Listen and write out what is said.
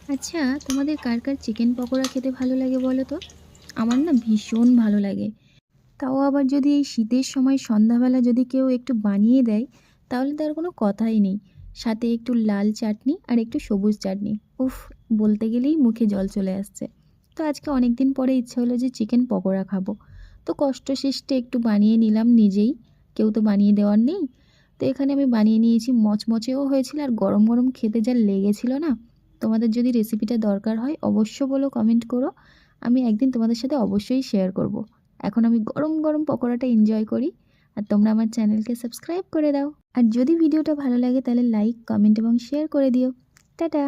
আচ্ছা, তোমাদের কার কার চিকেন পকোড়া খেতে ভালো লাগে বলো তো? আমার না ভীষণ ভালো লাগে। তাও আবার যদি এই শীতের সময় সন্ধ্যাবেলা যদি কেউ একটু বানিয়ে দেয়, তাহলে তো আর কোনো কথাই নেই। সাথে একটু লাল চাটনি আর একটু সবুজ চাটনি। উফ! বলতে গেলেই মুখে জল চলে আসছে। তো আজকে অনেক দিন পরে ইচ্ছে হলো যে চিকেন পকোড়া খাবো। তো কষ্টসিষ্টে একটু বানিয়ে নিলাম নিজেই। কেউ তো বানিয়ে দেওয়ার নেই। তো এখানে আমি বানিয়ে নিয়েছি, মচমচেও হয়েছিল আর গরম গরম খেতে যা লেগেছিল না। তোমাদের যদি রেসিপিটা দরকার হয় অবশ্য বলো, কমেন্ট করো। আমি একদিন তোমাদের সাথে অবশ্যই শেয়ার করব। এখন আমি গরম গরম পকোড়াটা এনজয় করি। আর তোমরা আমার চ্যানেলকে সাবস্ক্রাইব করে দাও। আর যদি ভিডিওটা ভালো লাগে তাহলে লাইক, কমেন্ট এবং শেয়ার করে দিও। টাটা।